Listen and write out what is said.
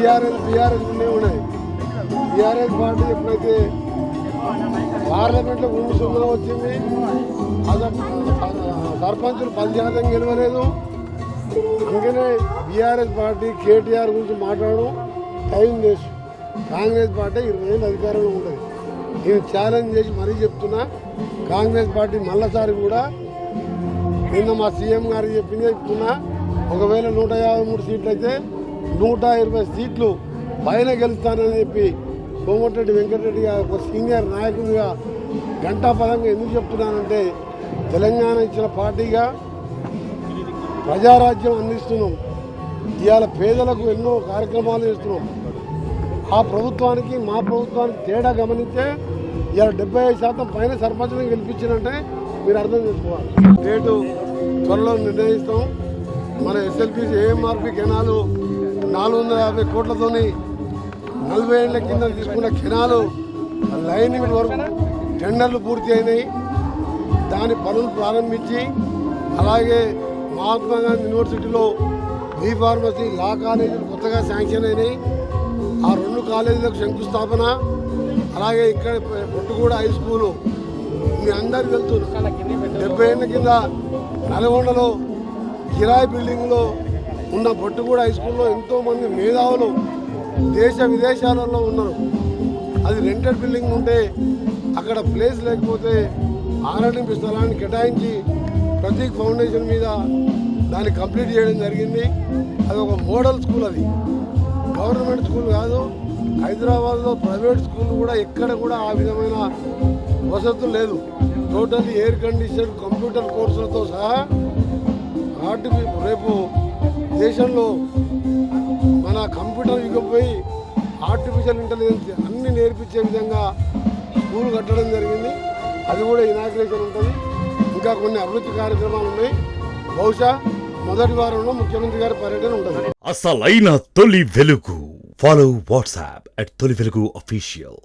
BRS ఉన్నాయి. BRS party ఎప్పుడైతే పార్లమెంట్లో కూర్చున్నా వచ్చింది, సర్పంచులు 10% గెలవలేదు. అందుకనే బీఆర్ఎస్ పార్టీ కేటీఆర్ గురించి మాట్లాడడం టైం వేస్ట్. కాంగ్రెస్ పార్టీ 20 ఏళ్ళు అధికారంలో ఉంటుంది. నేను ఛాలెంజ్ చేసి మరీ చెప్తున్నా, కాంగ్రెస్ పార్టీ మళ్ళసారి కూడా నిన్న మా సీఎం గారికి చెప్తున్నా, ఒకవేళ 153 సీట్లు అయితే 120 సీట్లు పైన గెలుస్తానని చెప్పి కోమటిరెడ్డి వెంకటరెడ్డి గారు ఒక సీనియర్ నాయకుడిగా ఘంటాపదంగా ఎందుకు చెప్తున్నానంటే, తెలంగాణ ఇచ్చిన పార్టీగా ప్రజారాజ్యం అందిస్తున్నాం. ఇవాళ పేదలకు ఎన్నో కార్యక్రమాలు చేస్తున్నాం. ఆ ప్రభుత్వానికి మా ప్రభుత్వానికి తేడా గమనించే ఇవాళ 75% పైన సర్పంచులను గెలిపించినంటే మీరు అర్థం చేసుకోవాలి. రేటు త్వరలో నిర్ణయిస్తాం. మన ఎస్ఎల్పీసీ ఏఎంఆర్పి కెనాలు 450 కోట్లతోని 40 ఏళ్ల కింద తీసుకున్న కెనాలు లైనింగ్ వరకు టెండర్లు పూర్తి అయినాయి. దాని పనులు ప్రారంభించి, అలాగే మహాత్మా గాంధీ యూనివర్సిటీలో బీ ఫార్మసీ, లా కాలేజీలు కొత్తగా శాంక్షన్ అయినాయి. ఆ 2 కాలేజీలకు శంకుస్థాపన, అలాగే ఇక్కడ పొట్టుగూడ హై స్కూలు మీ అందరికీ తెలుసు. 70 ఏళ్ల కింద నల్గొండలో కిరాయి బిల్డింగ్లో ఉన్న పొట్టుగూడ హై స్కూల్లో ఎంతోమంది మేధావులు దేశ విదేశాలలో ఉన్నారు. అది రెంటెడ్ బిల్డింగ్ ఉంటే అక్కడ ప్లేస్ లేకపోతే ఆర్ఎండ్బి స్థలాన్ని కేటాయించి ప్రతీక్ ఫౌండేషన్ మీద దాన్ని కంప్లీట్ చేయడం జరిగింది. అది ఒక మోడల్ స్కూల్. అది గవర్నమెంట్ స్కూల్ కాదు. హైదరాబాద్లో ప్రైవేట్ స్కూల్ కూడా ఎక్కడ కూడా ఆ విధమైన వసతులు లేదు. టోటల్లీ ఎయిర్ కండిషన్, కంప్యూటర్ కోర్సులతో సహా రేపు దేశంలో మన కంప్యూటర్ యుగం పోయి ఆర్టిఫిషియల్ ఇంటెలిజెన్స్ అన్ని నేర్పించే విధంగా స్కూల్ కట్టడం జరిగింది. అది కూడా ఇనాగ్రేషన్ ఉంటుంది. ఇంకా కొన్ని అభివృద్ధి కార్యక్రమాలు ఉన్నాయి. బహుశా మొదటి వారంలో ముఖ్యమంత్రి గారి పర్యటన ఉంటుంది. అసలైన తొలి వెలుగు. ఫాలో వాట్సాప్ @తొలి వెలుగు official.